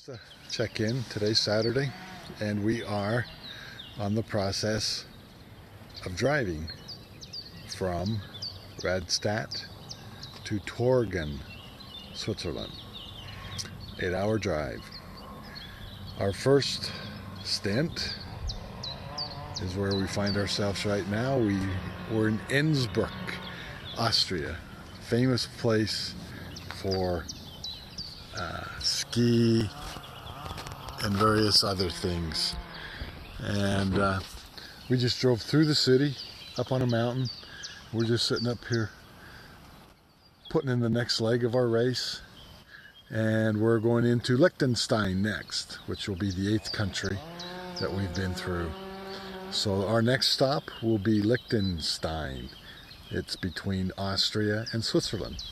Just to check in, today's Saturday, and we are on the process of driving from Radstadt to Torgon, Switzerland. 8-hour drive. Our first stint is where we find ourselves right now. We're in Innsbruck, Austria, famous place for ski and various other things. And we just drove through the city, up on a mountain. We're just sitting up here putting in the next leg of our race, and we're going into Liechtenstein next, which will be the 8th country that we've been through. So our next stop will be Liechtenstein. It's between Austria and Switzerland.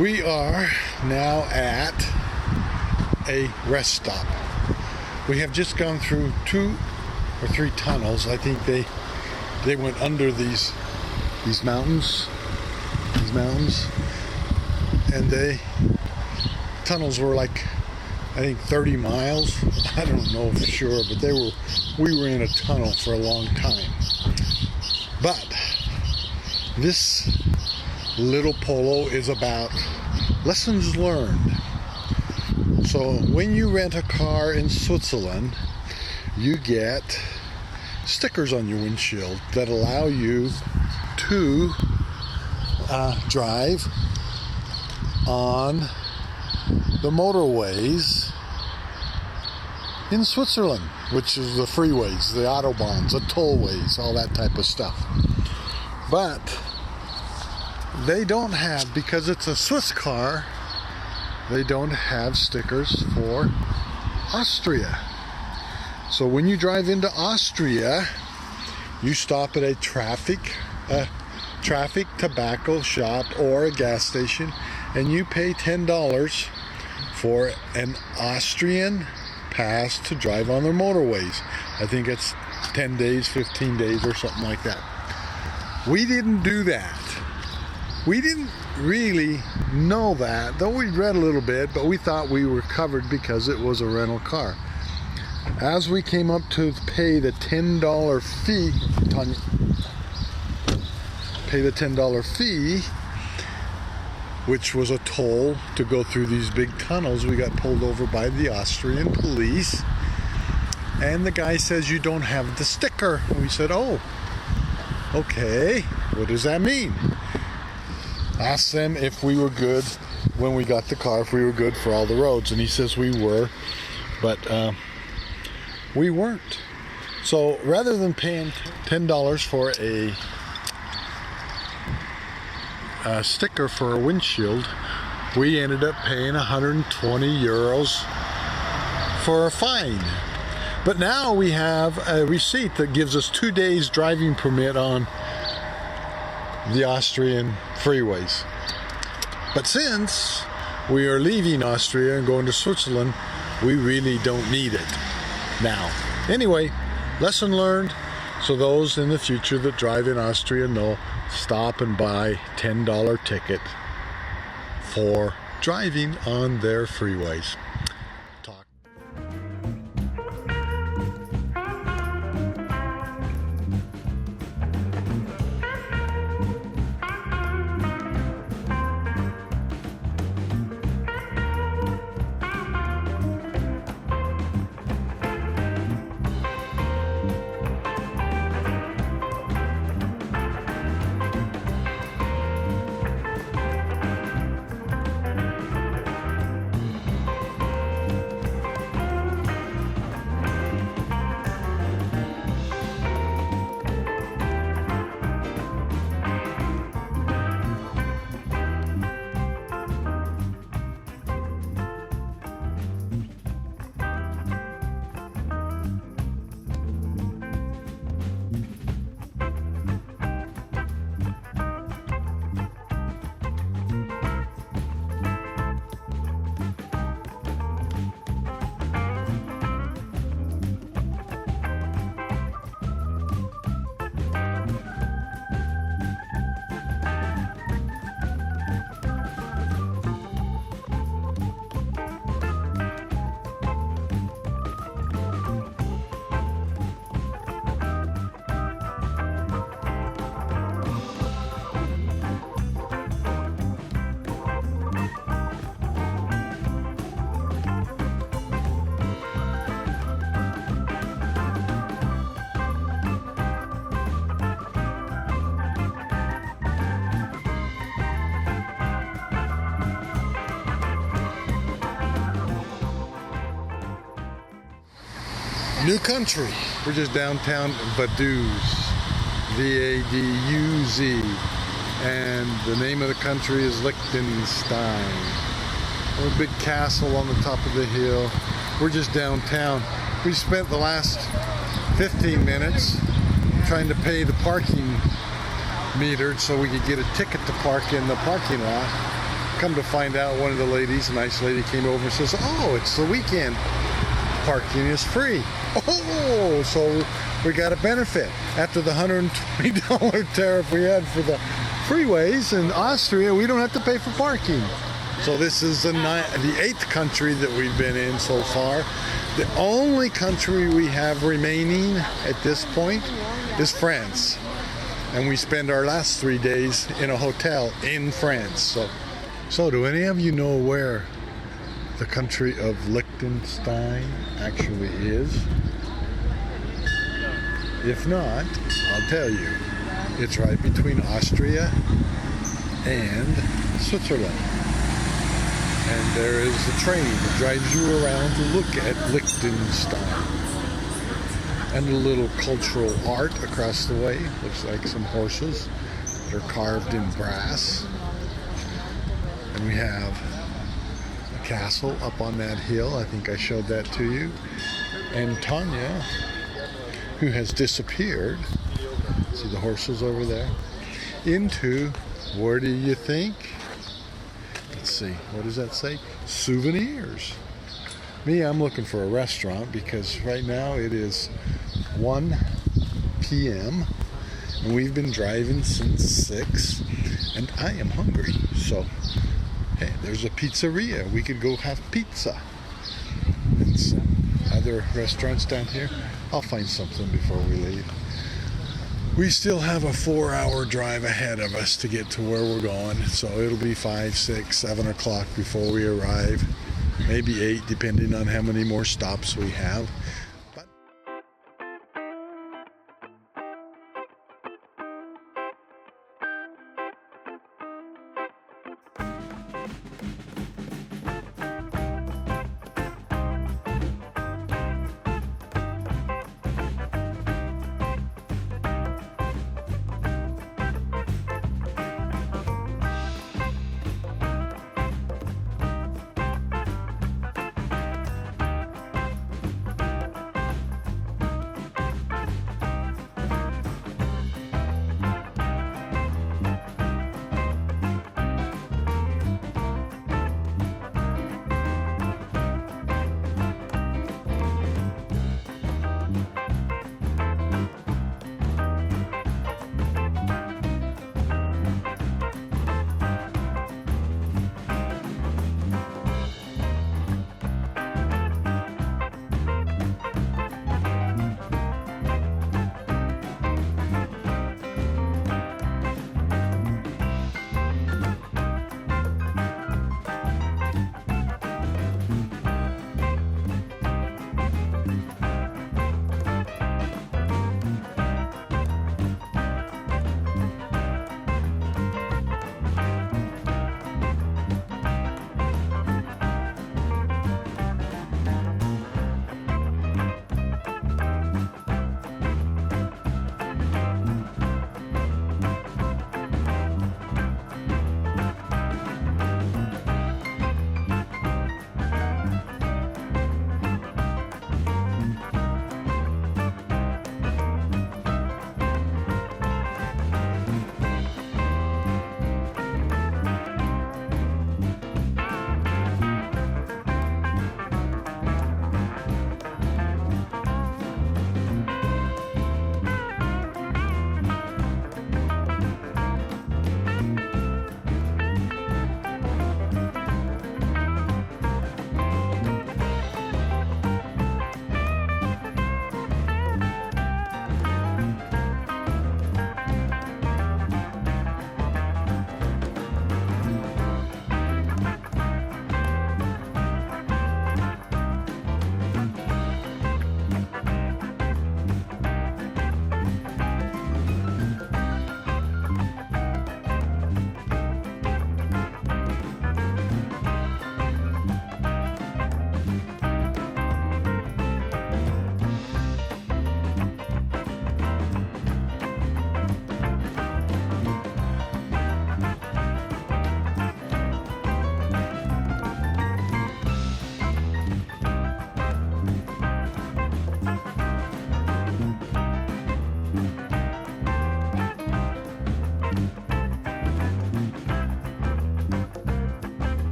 We are now at a rest stop. We have just gone through 2 or 3 tunnels. I think they went under these mountains. And tunnels were like, I think 30 miles. I don't know for sure, but we were in a tunnel for a long time. But this little polo is about lessons learned. So when you rent a car in Switzerland, you get stickers on your windshield that allow you to drive on the motorways in Switzerland, which is the freeways, the autobahns, the tollways, all that type of stuff. But they don't have, because it's a Swiss car, they don't have stickers for Austria. So when you drive into Austria, you stop at a traffic tobacco shop or a gas station, and you pay $10 for an Austrian pass to drive on their motorways. I think it's 10 days, 15 days, or something like that. We didn't do that. We didn't really know that, though we read a little bit, but we thought we were covered because it was a rental car. As we came up to pay the $10 fee, which was a toll to go through these big tunnels, we got pulled over by the Austrian police. And the guy says, "You don't have the sticker." And we said, "Oh, okay, what does that mean?" Asked them if we were good when we got the car, if we were good for all the roads, and he says we were, but we weren't. So rather than paying $10 for a sticker for a windshield, we ended up paying 120 euros for a fine. But now we have a receipt that gives us 2 days driving permit on the Austrian freeways. But since we are leaving Austria and going to Switzerland, we really don't need it now. Anyway, lesson learned. So those in the future that drive in Austria know, stop and buy $10 ticket for driving on their freeways. New country. We're just downtown Vaduz. V-A-D-U-Z. And the name of the country is Liechtenstein. A big castle on the top of the hill. We're just downtown. We spent the last 15 minutes trying to pay the parking meter so we could get a ticket to park in the parking lot. Come to find out, one of the ladies, a nice lady, came over and says, "Oh, it's the weekend. Parking is free." Oh, so we got a benefit. After the $120 tariff we had for the freeways in Austria, we don't have to pay for parking. So this is the 8th country that we've been in so far. The only country we have remaining at this point is France. And we spend our last 3 days in a hotel in France. So do any of you know where the country of Liechtenstein actually is? If not, I'll tell you. It's right between Austria and Switzerland. And there is a train that drives you around to look at Liechtenstein. And a little cultural art across the way. Looks like some horses that are carved in brass. And we have a castle up on that hill. I think I showed that to you. And Tanya, who has disappeared, see the horses over there, into, where do you think? Let's see, what does that say? Souvenirs. Me, I'm looking for a restaurant because right now it is 1 p.m. and we've been driving since 6 and I am hungry. So, hey, there's a pizzeria. We could go have pizza. And some other restaurants down here. I'll find something before we leave. We still have a 4-hour drive ahead of us to get to where we're going. So it'll be 5, 6, 7 o'clock before we arrive. Maybe 8, depending on how many more stops we have.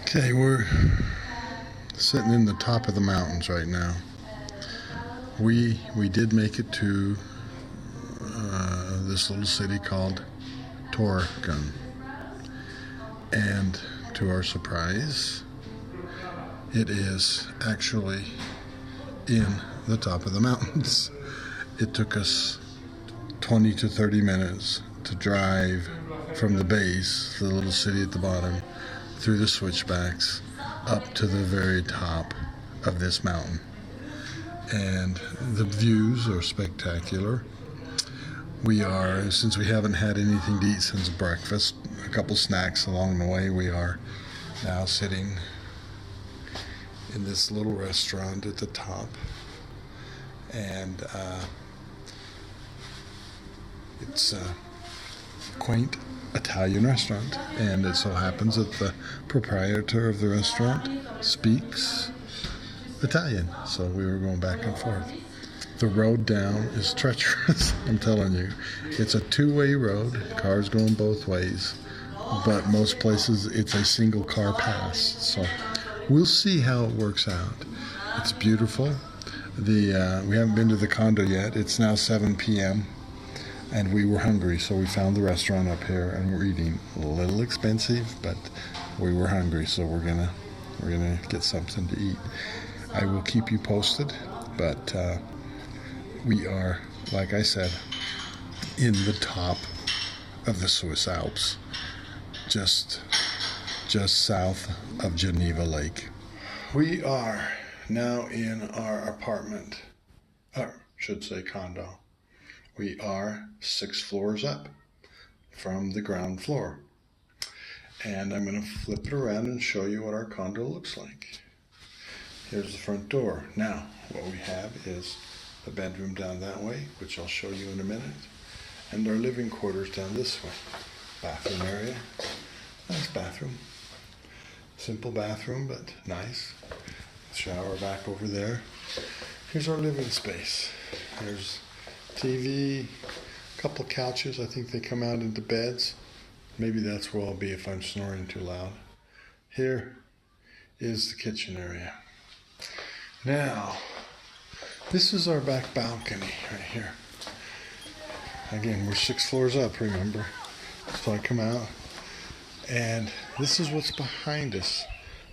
Okay, we're sitting in the top of the mountains right now. We did make it to this little city called Torgon, and to our surprise, it is actually in the top of the mountains. It took us 20 to 30 minutes to drive from the base, the little city at the bottom, through the switchbacks up to the very top of this mountain. And the views are spectacular. Since we haven't had anything to eat since breakfast, a couple snacks along the way, we are now sitting in this little restaurant at the top. And it's a quaint Italian restaurant, and it so happens that the proprietor of the restaurant speaks Italian, so we were going back and forth. The road down is treacherous, I'm telling you. It's a two-way road, cars going both ways, but most places it's a single car pass, so we'll see how it works out. It's beautiful. We haven't been to the condo yet. It's now 7 p.m. and we were hungry, so we found the restaurant up here, and we're eating. A little expensive, but we were hungry, so we're gonna get something to eat. I will keep you posted, but we are, like I said, in the top of the Swiss Alps, just south of Geneva Lake. We are now in our apartment, or should say condo. We are 6 floors up from the ground floor. And I'm going to flip it around and show you what our condo looks like. Here's the front door. Now, what we have is the bedroom down that way, which I'll show you in a minute, and our living quarters down this way. Bathroom area. Nice bathroom. Simple bathroom, but nice. Shower back over there. Here's our living space. There's TV, a couple of couches. I think they come out into beds. Maybe that's where I'll be if I'm snoring too loud. Here is the kitchen area. Now, this is our back balcony right here. Again, we're 6 floors up, remember? So I come out, and this is what's behind us.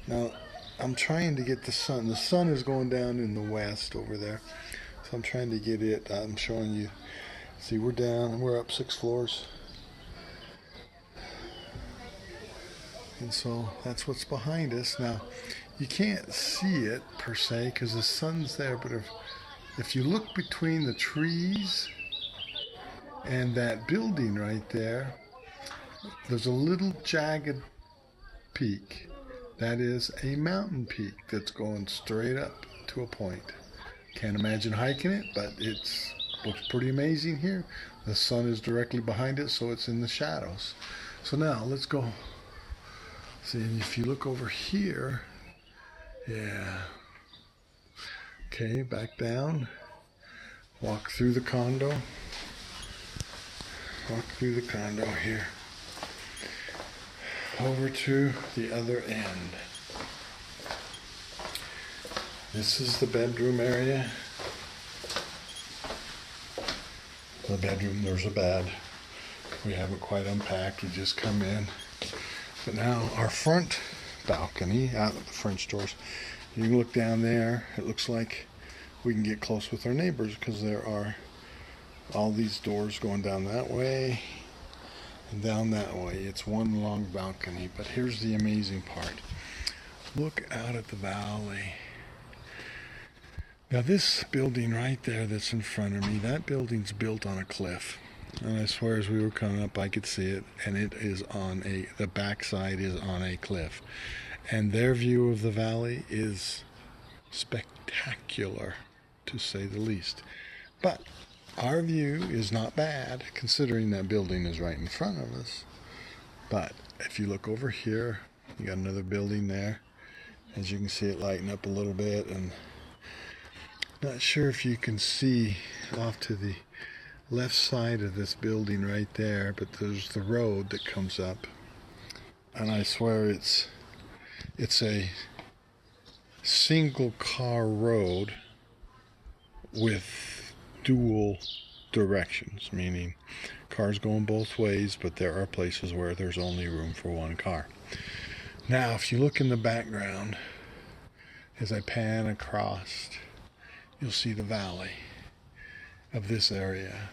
Now, I'm trying to get the sun. The sun is going down in the west over there. So I'm trying to get it. I'm showing you. See, we're down and we're up 6 floors. And so that's what's behind us. Now, you can't see it per se because the sun's there, but if you look between the trees and that building right there, there's a little jagged peak. That is a mountain peak that's going straight up to a point. Can't imagine hiking it, but it looks pretty amazing here. The sun is directly behind it, so it's in the shadows. So now let's go. See, if you look over here, yeah. Okay, back down. Walk through the condo. Walk through the condo here. Over to the other end. This is the bedroom area. The bedroom, there's a bed. We haven't quite unpacked, we just come in. But now our front balcony, out of the French doors, you can look down there. It looks like we can get close with our neighbors because there are all these doors going down that way and down that way. It's one long balcony, but here's the amazing part. Look out at the valley. Now this building right there that's in front of me, that building's built on a cliff. And I swear as we were coming up I could see it, and it is the backside is on a cliff. And their view of the valley is spectacular, to say the least. But our view is not bad, considering that building is right in front of us. But if you look over here, you got another building there. As you can see, it lighting up a little bit, and not sure if you can see off to the left side of this building right there, but there's the road that comes up, and I swear it's It's a single car road with dual directions, meaning cars going both ways, but there are places where there's only room for one car. Now, if you look in the background, as I pan across, you'll see the valley of this area.